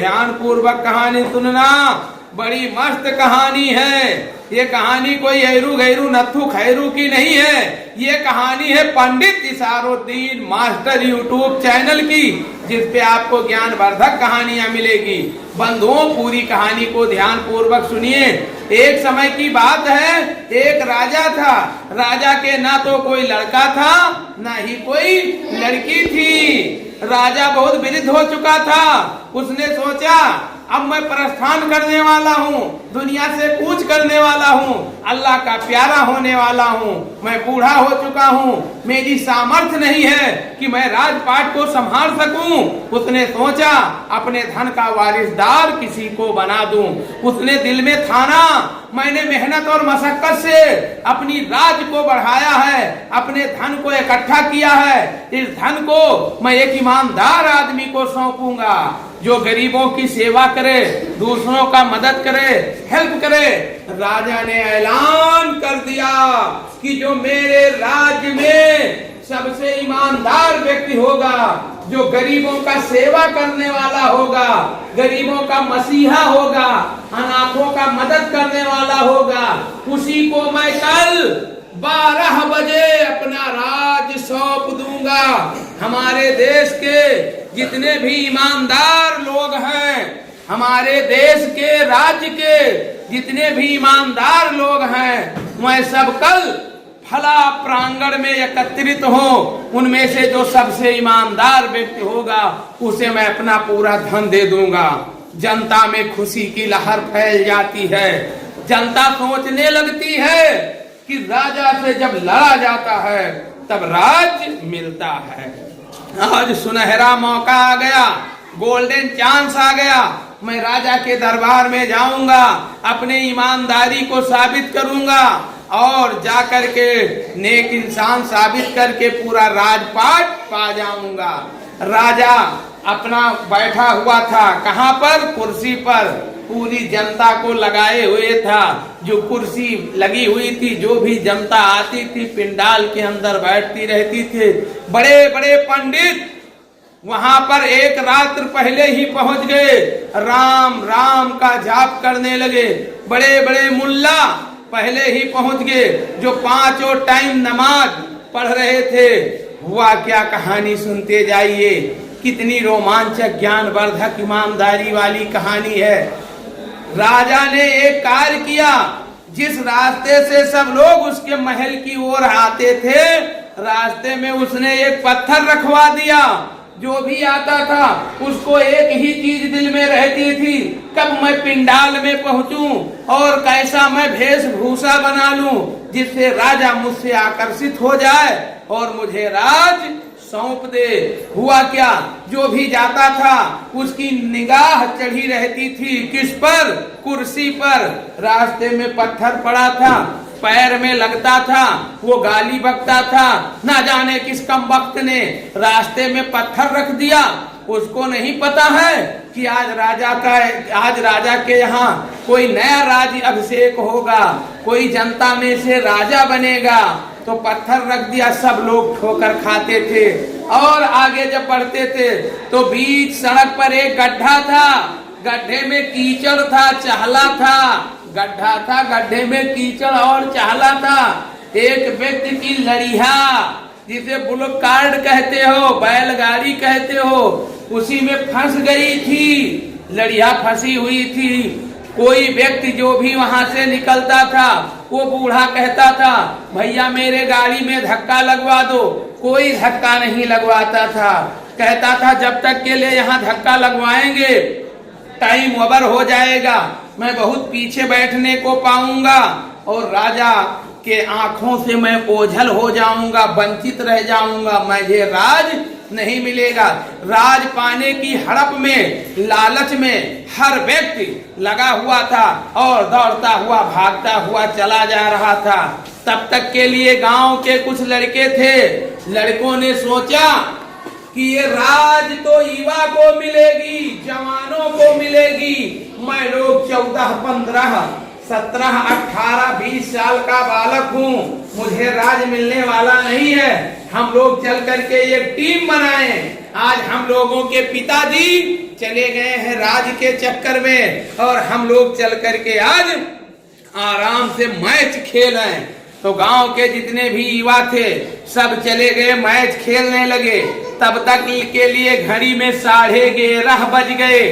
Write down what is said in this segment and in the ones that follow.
ध्यान पूर्वक कहानी सुनना, बड़ी मस्त कहानी है। ये कहानी कोई हैरू गैरू नथु खैरू की नहीं है, ये कहानी है पंडित इशारुद्दीन मास्टर यूट्यूब चैनल की, जिस पे आपको ज्ञानवर्धक कहानियां मिलेगी। बंधुओं, पूरी कहानी को ध्यान पूर्वक सुनिए। एक समय की बात है, एक राजा था। राजा के ना तो कोई लड़का था ना ही कोई लड़की थी। राजा बहुत वृद्ध हो चुका था। उसने सोचा अब मैं प्रस्थान करने वाला हूँ, दुनिया से कूच करने वाला हूँ, अल्लाह का प्यारा होने वाला हूँ, मैं बूढ़ा हो चुका हूँ, मेरी सामर्थ्य नहीं है कि मैं राजपाट को संभाल सकूं। उसने सोचा अपने धन का वारिसदार किसी को बना दूं। उसने दिल में ठाना मैंने मेहनत और मशक्कत से अपनी राज को बढ़ाया है, अपने धन को इकट्ठा किया है, इस धन को मैं एक ईमानदार आदमी को सौंपूंगा जो गरीबों की सेवा करे, दूसरों का मदद करे, हेल्प करे। राजा ने ऐलान कर दिया कि जो मेरे राज्य में सबसे ईमानदार व्यक्ति होगा, जो गरीबों का सेवा करने वाला होगा, गरीबों का मसीहा होगा, अनाथों का मदद करने वाला होगा, उसी को मैं कल 12 बजे अपना राज सौंप दूंगा। हमारे देश के जितने भी ईमानदार लोग हैं, हमारे देश के राज्य के जितने भी ईमानदार लोग हैं, मैं सब कल फला प्रांगण में एकत्रित हो, उनमें से जो सबसे ईमानदार व्यक्ति होगा उसे मैं अपना पूरा धन दे दूंगा। जनता में खुशी की लहर फैल जाती है। जनता सोचने लगती है कि राजा से जब लड़ा जाता है तब राज मिलता है। आज सुनहरा मौका आ गया, गोल्डन चांस आ गया। मैं राजा के दरबार में जाऊंगा, अपने ईमानदारी को साबित करूंगा और जाकर के नेक इंसान साबित करके पूरा राजपाट पा जाऊंगा। राजा अपना बैठा हुआ था, कहाँ पर? कुर्सी पर। पूरी जनता को लगाए हुए था। जो कुर्सी लगी हुई थी, जो भी जनता आती थी पिंडाल के अंदर बैठती रहती थी। बड़े बड़े पंडित वहां पर एक रात्र पहले ही पहुंच गए, राम राम का जाप करने लगे। बड़े बड़े मुल्ला पहले ही पहुंच गए, जो 5 टाइम नमाज पढ़ रहे थे। हुआ क्या, कहानी सुनते जाइए। कितनी रोमांचक ज्ञानवर्धक ईमानदारी वाली कहानी है। राजा ने एक कार्य किया, जिस रास्ते से सब लोग उसके महल की ओर आते थे, रास्ते में उसने एक पत्थर रखवा दिया। जो भी आता था उसको एक ही चीज दिल में रहती थी, कब मैं पिंडाल में पहुंचूं और कैसा मैं वेशभूषा बना लूं जिससे राजा मुझसे आकर्षित हो जाए और मुझे राज सौंप दे। हुआ क्या, जो भी जाता था उसकी निगाह चढ़ी रहती थी किस पर? कुर्सी पर। रास्ते में पत्थर पड़ा था, पैर में लगता था, वो गाली बकता था। ना जाने किस कम वक्त ने रास्ते में पत्थर रख दिया। उसको नहीं पता है कि आज राजा के यहाँ कोई नया राज अभिषेक होगा, कोई जनता में से राजा बनेगा। तो पत्थर रख दिया, सब लोग ठोकर खाते थे। और आगे जब बढ़ते थे तो बीच सड़क पर एक गड्ढा था, गड्ढे में कीचड़ था, चहला था। गड्ढा था, गड्ढे में कीचड़ और चहला था। एक व्यक्ति की लड़िया, जिसे बुलक कार्ड कहते हो, बैलगाड़ी कहते हो, उसी में फंस गई थी। लड़िया फंसी हुई थी। कोई व्यक्ति जो भी वहां से निकलता था वो बूढ़ा कहता था, भैया मेरे गाड़ी में धक्का लगवा दो। कोई धक्का नहीं लगवाता था। कहता था जब तक के लिए यहाँ धक्का लगवाएंगे टाइम ओवर हो जाएगा, मैं बहुत पीछे बैठने को पाऊंगा और राजा के आंखों से मैं ओझल हो जाऊंगा, वंचित रह जाऊंगा, मुझे राज नहीं मिलेगा। राज पाने की हड़प में, लालच में हर व्यक्ति लगा हुआ था और दौड़ता हुआ, भागता हुआ चला जा रहा था। तब तक के लिए गांव के कुछ लड़के थे। लड़कों ने सोचा कि ये राज तो युवा को मिलेगी, जवानों को मिलेगी। मैं लोग 14, 15, 17, 18, 20 साल का बालक हूँ, मुझे राज मिलने वाला नहीं है। हम लोग चल करके एक टीम बनाएं आज हम लोगों के पिताजी चले गए हैं राज के चक्कर में और हम लोग चल करके आज आराम से मैच खेल रहे हैं। तो गांव के जितने भी युवा थे सब चले गए मैच खेलने लगे। तब तक के लिए घड़ी में 11:30 बज गए।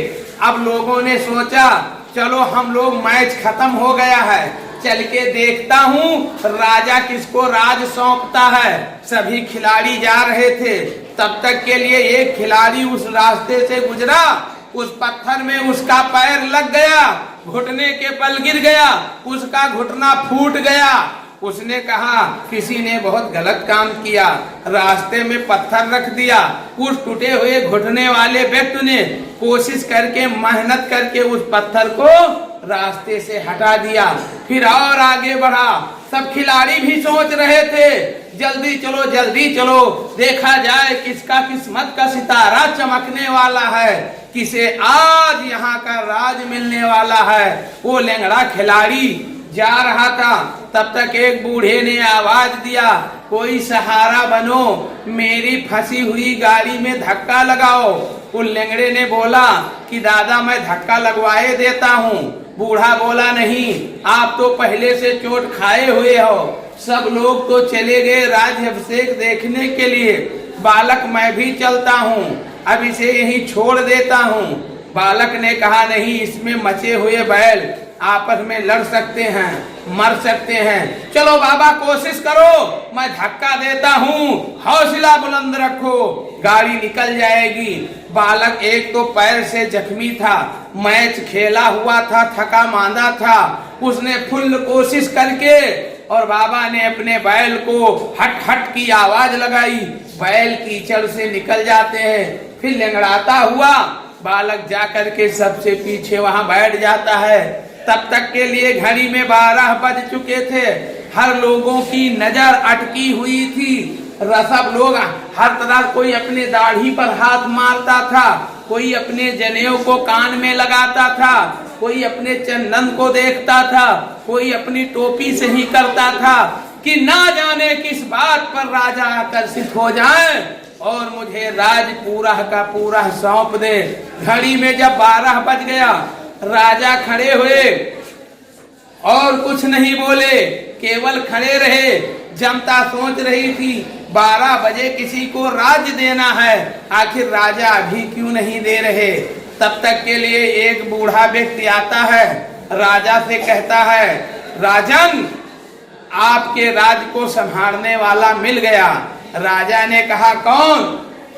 अब लोगों ने सोचा चलो हम लोग मैच खत्म हो गया है, चल के देखता हूँ राजा किसको राज सौंपता है। सभी खिलाड़ी जा रहे थे। तब तक के लिए एक खिलाड़ी उस रास्ते से गुजरा, उस पत्थर में उसका पैर लग गया, घुटने के बल गिर गया, उसका घुटना फूट गया। उसने कहा किसी ने बहुत गलत काम किया, रास्ते में पत्थर रख दिया। उस टूटे हुए घुटने वाले व्यक्ति ने कोशिश करके मेहनत करके उस पत्थर को रास्ते से हटा दिया, फिर और आगे बढ़ा। सब खिलाड़ी भी सोच रहे थे जल्दी चलो देखा जाए किसका किस्मत का सितारा चमकने वाला है, किसे आज यहाँ का राज मिलने वाला है। वो लंगड़ा खिलाड़ी जा रहा था। तब तक एक बूढ़े ने आवाज दिया कोई सहारा बनो, मेरी फंसी हुई गाड़ी में धक्का लगाओ। उन लंगड़े ने बोला कि दादा मैं धक्का लगवाए देता हूँ। बूढ़ा बोला नहीं, आप तो पहले से चोट खाए हुए हो। सब लोग तो चले गए राज्याभिषेक देखने के लिए, बालक मैं भी चलता हूँ, अब इसे यहीं छोड़ देता हूँ। बालक ने कहा नहीं, इसमें मचे हुए बैल आपस में लड़ सकते हैं, मर सकते हैं। चलो बाबा कोशिश करो, मैं धक्का देता हूँ, हौसला बुलंद रखो, गाड़ी निकल जाएगी। बालक एक तो पैर से जख्मी था, मैच खेला हुआ था, थका मांदा था। उसने फुल कोशिश करके और बाबा ने अपने बैल को हट हट की आवाज लगाई। बैल कीचड़ से निकल जाते हैं। फिर लंगड़ाता हुआ बालक जाकर के सबसे पीछे वहां बैठ जाता है। तब तक के लिए घड़ी में 12 बज चुके थे। हर लोगों की नजर अटकी हुई थी। सब लोग हर तरह, कोई अपने दाढ़ी पर हाथ मारता था, कोई अपने जनेऊ को कान में लगाता था, कोई अपने चंदन को देखता था, कोई अपनी टोपी से ही करता था कि ना जाने किस बात पर राजा आकर्षित हो जाए और मुझे राज पूरा का पूरा सौंप दे। घड़ी में जब 12 बज गया, राजा खड़े हुए और कुछ नहीं बोले, केवल खड़े रहे। जनता सोच रही थी 12 बजे किसी को राज देना है, आखिर राजा अभी क्यों नहीं दे रहे। तब तक के लिए एक बूढ़ा व्यक्ति आता है, राजा से कहता है राजन आपके राज को संभालने वाला मिल गया। राजा ने कहा कौन?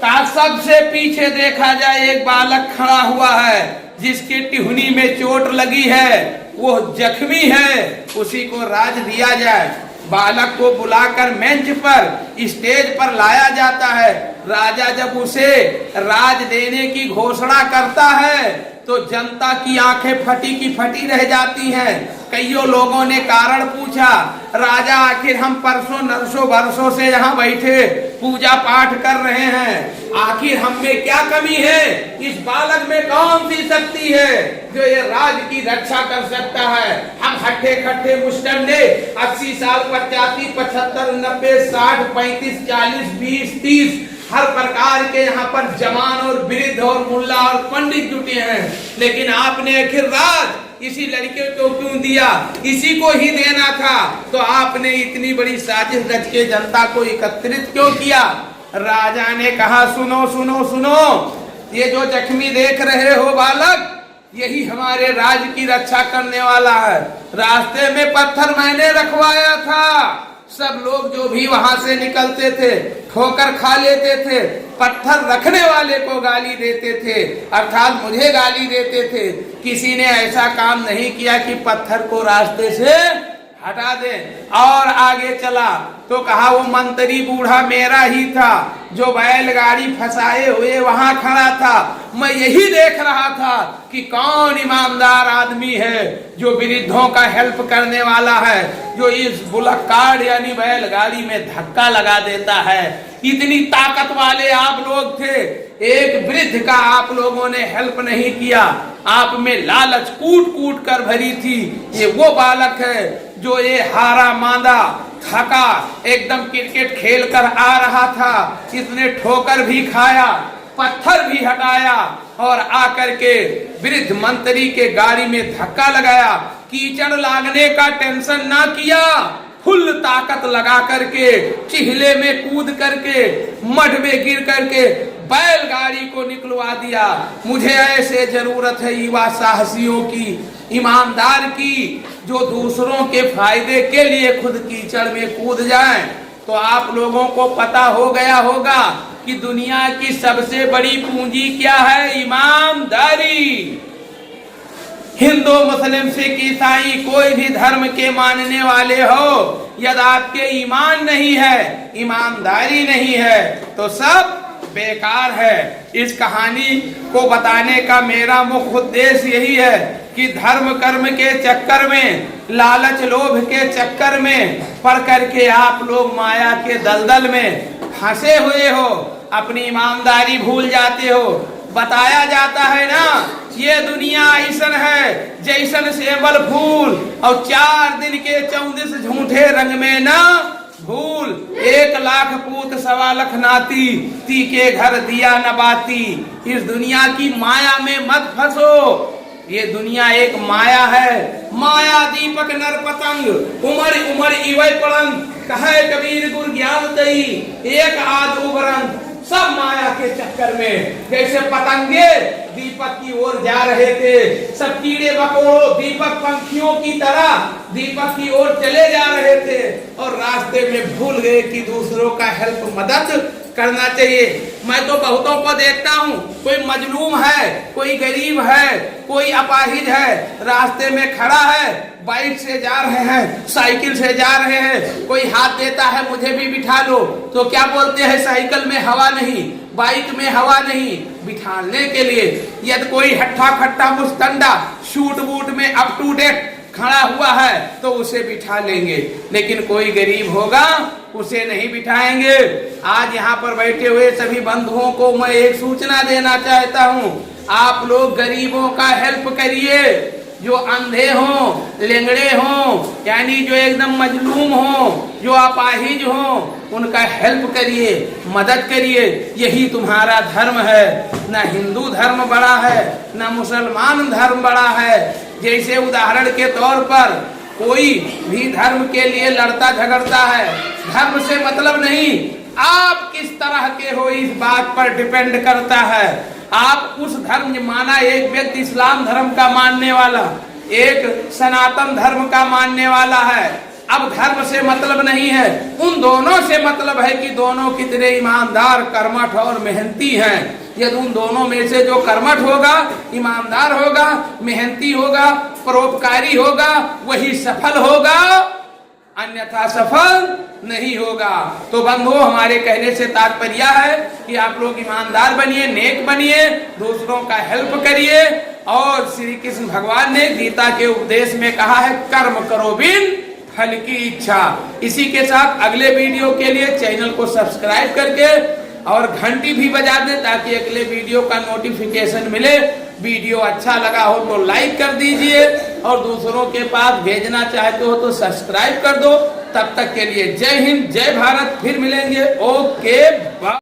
कहा सबसे पीछे देखा जाए एक बालक खड़ा हुआ है जिसकी टिहुनी में चोट लगी है, वो जख्मी है, उसी को राज दिया जाए। बालक को बुलाकर मंच पर, स्टेज पर लाया जाता है। राजा जब उसे राज देने की घोषणा करता है तो जनता की आंखें फटी की फटी रह जाती हैं। कईयों लोगों ने कारण पूछा, राजा आखिर हम परसों नरसों बरसों से यहाँ बैठे पूजा पाठ कर रहे हैं, आखिर हम में क्या कमी है? इस बालक में कौन सी शक्ति है जो ये राज की रक्षा कर सकता है? हम हट्ठे खट्टे मुस्टंडे 80 साल 85 75 90 60 35 40 20 30 हर प्रकार के यहाँ पर जवान और वृद्ध और मुल्ला और पंडित जुटे हैं, लेकिन आपने आखिर राज इसी लड़के को क्यों दिया? इसी को ही देना था, तो आपने इतनी बड़ी साजिश रच के जनता को एकत्रित क्यों किया? राजा ने कहा सुनो सुनो सुनो, ये जो जख्मी देख रहे हो बालक, यही हमारे राज की रक्षा करने वाला है। रास्ते में पत्थर मैंने रखवाया था, सब लोग जो भी वहां से निकलते थे ठोकर खा लेते थे, पत्थर रखने वाले को गाली देते थे, अर्थात मुझे गाली देते थे। किसी ने ऐसा काम नहीं किया कि पत्थर को रास्ते से हटा दे। और आगे चला तो कहा वो मंत्री बूढ़ा मेरा ही था जो बैलगाड़ी फंसाए हुए वहां खड़ा था। मैं यही देख रहा था कि कौन ईमानदार आदमी है जो वृद्धों का हेल्प करने वाला है, जो इस बुलक कार्ड यानी बैलगाड़ी में धक्का लगा देता है। इतनी ताकत वाले आप लोग थे, एक वृद्ध का आप लोगों ने हेल्प नहीं किया। आप में लालच कूट कूट कर भरी थी। ये वो बालक है जो ये हारा मांदा थका एकदम क्रिकेट खेल कर आ रहा था, इसने ठोकर भी खाया, पत्थर भी हटाया और आकर के वृद्ध मंत्री के गाड़ी में धक्का लगाया। कीचड़ लागने का टेंशन ना किया, फुल ताकत लगा करके चिहले में कूद करके मड में गिर करके बैलगाड़ी को निकलवा दिया। मुझे ऐसे जरूरत है युवा साहसियों की, ईमानदार की, जो दूसरों के फायदे के लिए खुद कीचड़ में कूद जाएं। तो आप लोगों को पता हो गया होगा कि दुनिया की सबसे बड़ी पूंजी क्या है? ईमानदारी। हिंदू, मुस्लिम, सिख, ईसाई, कोई भी धर्म के मानने वाले हो, यदि आपके ईमान नहीं है, ईमानदारी नहीं है, तो सब बेकार है। इस कहानी को बताने का मेरा मुख्य उद्देश्य यही है कि धर्म कर्म के चक्कर में, लालच लोभ के चक्कर में पड़ करके आप लोग माया के दलदल में फंसे हुए हो, अपनी ईमानदारी भूल जाते हो। बताया जाता है ना, ये दुनिया ऐसन है जैसन सेबल फूल, और 4 दिन के 34 झूठे रंग में ना भूल। 1 लाख पूत 1.25 लाख नाती, तीके घर दिया न बाती। इस दुनिया की माया में मत फंसो, ये दुनिया एक माया है। माया दीपक नर पतंग, उमर उमर इवै पड़ंग, कहे कबीर गुर ज्ञान तई, एक आध उबरंग। सब माया के चक्कर में जैसे पतंगे दीपक की ओर जा रहे थे, सब कीड़े मकोड़ों दीपक पंखियों की तरह दीपक की ओर चले जा रहे थे, और रास्ते में भूल गए कि दूसरों का हेल्प मदद करना चाहिए। मैं तो बहुतों को देखता हूँ, कोई मजलूम है, कोई गरीब है, कोई अपाहिज है, रास्ते में खड़ा है, बाइक से जा रहे हैं, साइकिल से जा रहे हैं, कोई हाथ देता है मुझे भी बिठा लो, तो क्या बोलते हैं, साइकिल में हवा नहीं, बाइक में हवा नहीं। बिठाने के लिए यदि कोई हट्ठा खट्टा मुस्तंडा शूट बूट में अप टू डेट खड़ा हुआ है तो उसे बिठा लेंगे, लेकिन कोई गरीब होगा उसे नहीं बिठाएंगे। आज यहाँ पर बैठे हुए सभी बंधुओं को मैं एक सूचना देना चाहता हूँ, आप लोग गरीबों का हेल्प करिए। जो अंधे हों, लेंगड़े हों, यानी जो एकदम मजलूम हों, जो अपाहिज हों, उनका हेल्प करिए, मदद करिए। यही तुम्हारा धर्म है। ना हिंदू धर्म बड़ा है, ना मुसलमान धर्म बड़ा है। जैसे उदाहरण के तौर पर कोई भी धर्म के लिए लड़ता झगड़ता है, धर्म से मतलब नहीं, आप किस तरह के हो इस बात पर डिपेंड करता है। आप उस धर्म माना, एक व्यक्ति इस्लाम धर्म का मानने वाला, एक सनातन धर्म का मानने वाला है। अब धर्म से मतलब नहीं है, उन दोनों से मतलब है कि दोनों कितने ईमानदार, कर्मठ और मेहनती हैं। यदि उन दोनों में से जो कर्मठ होगा, ईमानदार होगा, मेहनती होगा, परोपकारी होगा, वही सफल होगा, अन्यथा सफल नहीं होगा। तो बंधुओं, हमारे कहने से तात्पर्य है कि आप लोग ईमानदार बनिए, नेक बनिए, दूसरों का हेल्प करिए। और श्री कृष्ण भगवान ने गीता के उपदेश में कहा है, कर्म करो बिन फल की इच्छा। इसी के साथ अगले वीडियो के लिए चैनल को सब्सक्राइब करके और घंटी भी बजा दे ताकि अगले वीडियो का नोटिफिकेशन मिले। वीडियो अच्छा लगा हो तो लाइक कर दीजिए, और दूसरों के पास भेजना चाहते हो तो सब्सक्राइब कर दो। तब तक के लिए जय हिंद, जय भारत। फिर मिलेंगे। Okay, bye.